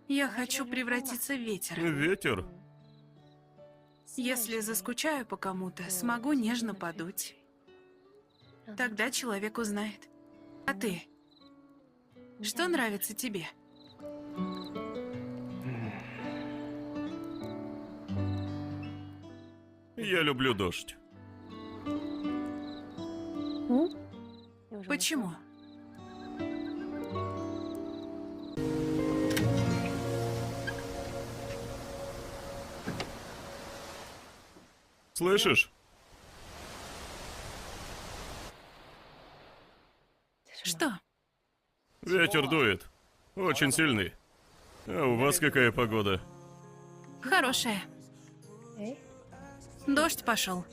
Я хочу превратиться в ветер. Ветер? Если заскучаю по кому-то, смогу нежно подуть. Тогда человек узнает. А ты? Что нравится тебе? Я люблю дождь. Почему? Слышишь? Что? Ветер дует. Очень сильный. А у вас какая погода? Хорошее. Дождь пошел.